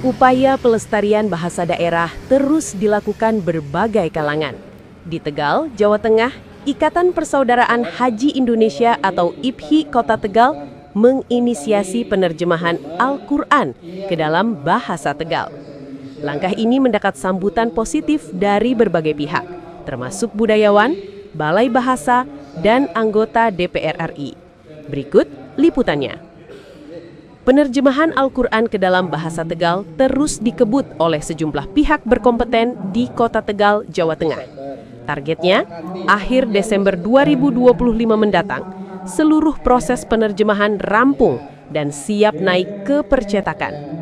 Upaya pelestarian bahasa daerah terus dilakukan berbagai kalangan. Di Tegal, Jawa Tengah, Ikatan Persaudaraan Haji Indonesia atau IPHI Kota Tegal menginisiasi penerjemahan Al-Quran ke dalam bahasa Tegal. Langkah ini mendapat sambutan positif dari berbagai pihak, termasuk budayawan, balai bahasa, dan anggota DPR RI. Berikut liputannya. Penerjemahan Al-Quran ke dalam bahasa Tegal terus dikebut oleh sejumlah pihak berkompeten di Kota Tegal, Jawa Tengah. Targetnya, akhir Desember 2025 mendatang, seluruh proses penerjemahan rampung dan siap naik ke percetakan.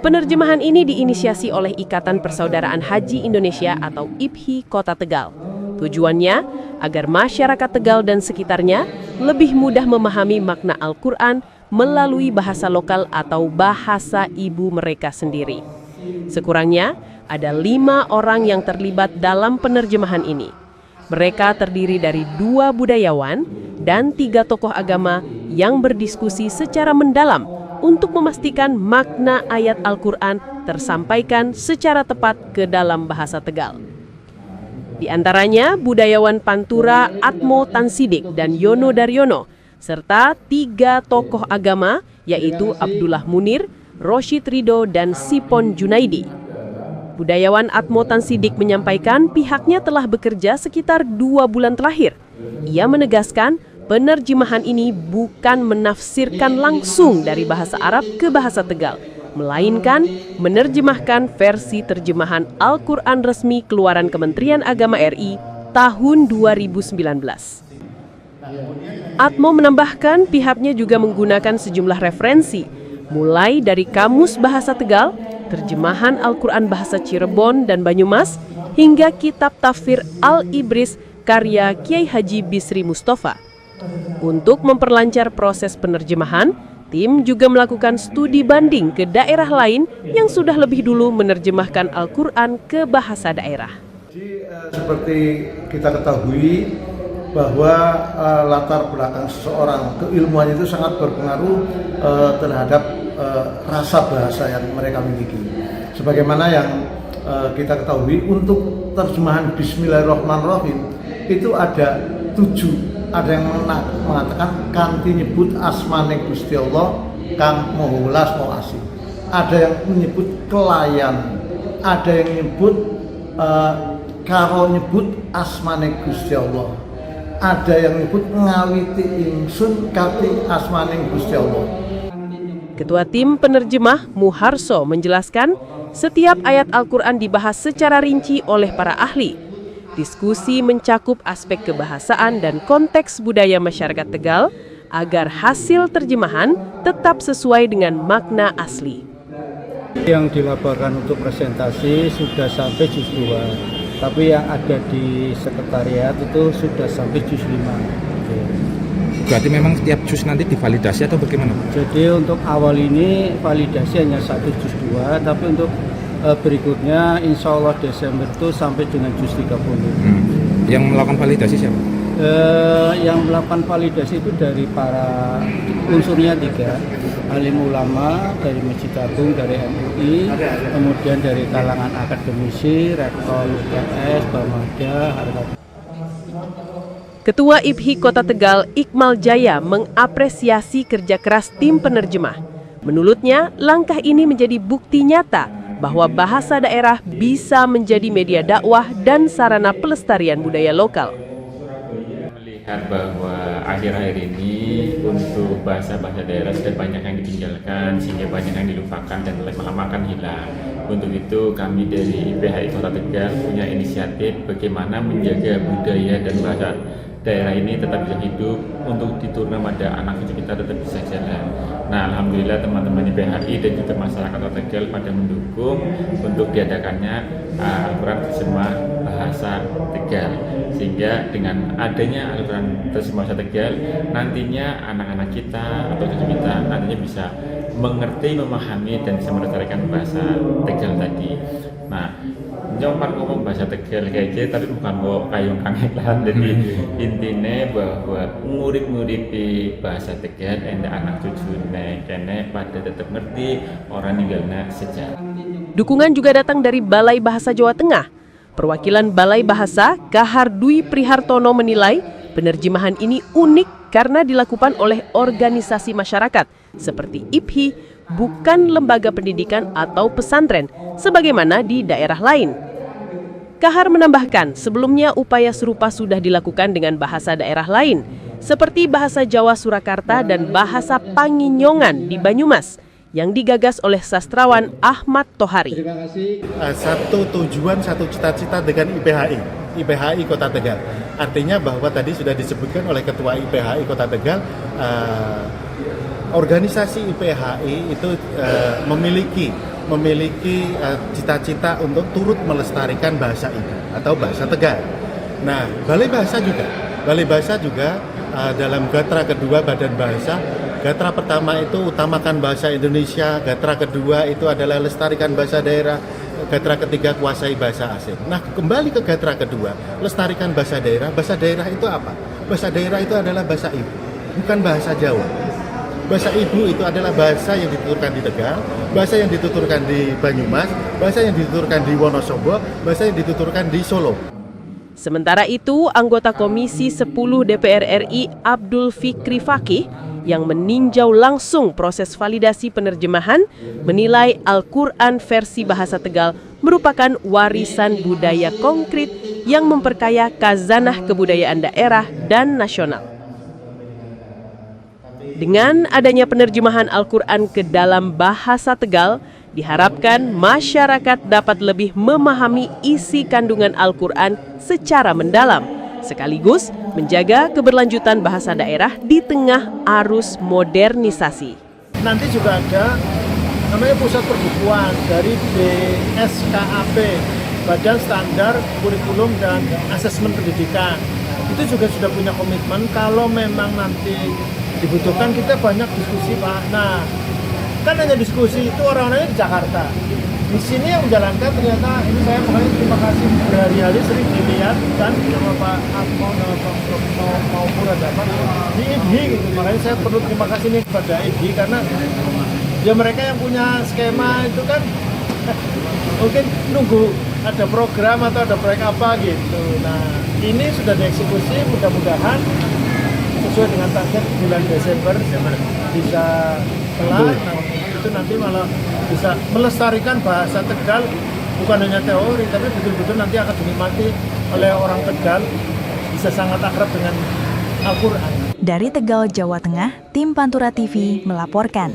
Penerjemahan ini diinisiasi oleh Ikatan Persaudaraan Haji Indonesia atau IPHI Kota Tegal. Tujuannya agar masyarakat Tegal dan sekitarnya lebih mudah memahami makna Al-Quran melalui bahasa lokal atau bahasa ibu mereka sendiri. Sekurangnya ada 5 orang yang terlibat dalam penerjemahan ini. Mereka terdiri dari 2 budayawan dan 3 tokoh agama yang berdiskusi secara mendalam untuk memastikan makna ayat Al-Quran tersampaikan secara tepat ke dalam bahasa Tegal. Di antaranya budayawan Pantura Atmo Tansidik dan Yono Daryono, serta 3 tokoh agama yaitu Abdullah Munir, Roshid Ridho, dan Sipon Junaidi. Budayawan Atmo Tansidik menyampaikan pihaknya telah bekerja sekitar 2 bulan terakhir. Ia menegaskan penerjemahan ini bukan menafsirkan langsung dari bahasa Arab ke bahasa Tegal, melainkan menerjemahkan versi terjemahan Al-Quran resmi keluaran Kementerian Agama RI tahun 2019. Atmo menambahkan pihaknya juga menggunakan sejumlah referensi, mulai dari Kamus Bahasa Tegal, terjemahan Al-Quran Bahasa Cirebon dan Banyumas, hingga kitab tafsir Al-Ibris karya Kiai Haji Bisri Mustafa. Untuk memperlancar proses penerjemahan, tim juga melakukan studi banding ke daerah lain yang sudah lebih dulu menerjemahkan Al-Quran ke bahasa daerah. Jadi, seperti kita ketahui, bahwa latar belakang seseorang, keilmuan itu sangat berpengaruh terhadap rasa bahasa yang mereka miliki. Sebagaimana yang kita ketahui, untuk terjemahan Bismillahirrahmanirrahim itu ada 7. Ada yang mengatakan kanthi nyebut asmane Gusti Allah kang maha welas maha asih. Ada yang menyebut kelayan, ada yang menyebut karo nyebut asmane Gusti Allah. Ada yang menyebut ngawiti ingsun kati asmaning Gusti Allah. Ketua tim penerjemah Muharso menjelaskan setiap ayat Al-Quran dibahas secara rinci oleh para ahli. Diskusi mencakup aspek kebahasaan dan konteks budaya masyarakat Tegal agar hasil terjemahan tetap sesuai dengan makna asli. Yang dilaporkan untuk presentasi sudah sampai juz 2. Tapi yang ada di sekretariat itu sudah sampai juz 5. Berarti memang setiap juz nanti divalidasi atau bagaimana? Jadi untuk awal ini validasi hanya 1 juz 2, tapi untuk berikutnya insya Allah Desember itu sampai dengan juz 30. Yang melakukan validasi siapa? Yang melakukan validasi itu dari para unsurnya 3, alim ulama dari Masjid Agung, dari MUI, kemudian dari kalangan akademisi, rektor UTS, Bamada, Harkat. Ketua IPHI Kota Tegal Iqmal Jaya mengapresiasi kerja keras tim penerjemah. Menurutnya, langkah ini menjadi bukti nyata bahwa bahasa daerah bisa menjadi media dakwah dan sarana pelestarian budaya lokal. Melihat bahwa akhir-akhir ini untuk bahasa-bahasa daerah sudah banyak yang ditinggalkan sehingga banyak yang dilupakan dan lama-lama hilang. Untuk itu kami dari IPHI Kota Tegal punya inisiatif bagaimana menjaga budaya dan bahasa daerah ini tetap bisa hidup untuk diturunkan pada anak cucu kita tetap bisa jalan. Nah, alhamdulillah teman-teman IPHI dan juga masyarakat Kota Tegal pada mendukung untuk diadakannya Al-Quran terjemah bahasa Tegal. Sehingga dengan adanya Al-Quran terjemah bahasa Tegal, nantinya anak-anak kita atau cucu kita nantinya bisa mengerti, memahami dan bisa melestarikan bahasa Tegal tadi. Nah, Jompar ngomong bahasa Tegal kayak gitu, tapi bukan kok kayung kangelan. Jadi intinya bahwa murid-murid di bahasa Tegal enda anak cucune kene pada tetap ngerti orang ninggalna sejarah. Dukungan juga datang dari Balai Bahasa Jawa Tengah. Perwakilan Balai Bahasa, Kahar Dwi Prihartono menilai penerjemahan ini unik karena dilakukan oleh organisasi masyarakat seperti IPHI, bukan lembaga pendidikan atau pesantren, sebagaimana di daerah lain. Kahar menambahkan, sebelumnya upaya serupa sudah dilakukan dengan bahasa daerah lain, seperti bahasa Jawa Surakarta dan bahasa Panginyongan di Banyumas, yang digagas oleh sastrawan Ahmad Tohari. Satu tujuan, satu cita-cita dengan IPHI Kota Tegal. Artinya bahwa tadi sudah disebutkan oleh Ketua IPHI Kota Tegal, organisasi IPHI itu memiliki cita-cita untuk turut melestarikan bahasa ibu atau bahasa Tegal. Nah, Balai Bahasa juga dalam Gatra kedua Badan Bahasa, Gatra pertama itu utamakan bahasa Indonesia, Gatra kedua itu adalah lestarikan bahasa daerah, Gatra ketiga kuasai bahasa asing. Nah, kembali ke Gatra kedua, lestarikan bahasa daerah itu apa? Bahasa daerah itu adalah bahasa ibu, bukan bahasa Jawa. Bahasa ibu itu adalah bahasa yang dituturkan di Tegal, bahasa yang dituturkan di Banyumas, bahasa yang dituturkan di Wonosobo, bahasa yang dituturkan di Solo. Sementara itu, anggota Komisi 10 DPR RI Abdul Fikri Fakih yang meninjau langsung proses validasi penerjemahan menilai Al-Quran versi bahasa Tegal merupakan warisan budaya konkret yang memperkaya khazanah kebudayaan daerah dan nasional. Dengan adanya penerjemahan Al-Quran ke dalam bahasa Tegal, diharapkan masyarakat dapat lebih memahami isi kandungan Al-Quran secara mendalam, sekaligus menjaga keberlanjutan bahasa daerah di tengah arus modernisasi. Nanti juga ada namanya pusat perbukuan dari BSKAP, Badan Standar Kurikulum dan Asesmen Pendidikan. Itu juga sudah punya komitmen kalau memang nanti dibutuhkan, kita banyak diskusi Pak. Nah, kan hanya diskusi itu orang-orangnya di Jakarta. Di sini yang menjalankan ternyata ini saya makanya terima kasih berhari-hari sering dilihat kan sama Pak Atmo, sama Pak maupun ada Pak di IPHI gitu. Makanya saya perlu terima kasih nih kepada IPHI karena ya mereka yang punya skema itu kan mungkin nunggu ada program atau ada proyek apa gitu. Nah, ini sudah dieksekusi, mudah-mudahan sesuai dengan target bulan Desember bisa kelar. Nah, itu nanti malah bisa melestarikan bahasa Tegal, bukan hanya teori tapi betul-betul nanti akan dinikmati oleh orang Tegal, bisa sangat akrab dengan Al-Quran. Dari Tegal, Jawa Tengah, tim Pantura TV melaporkan.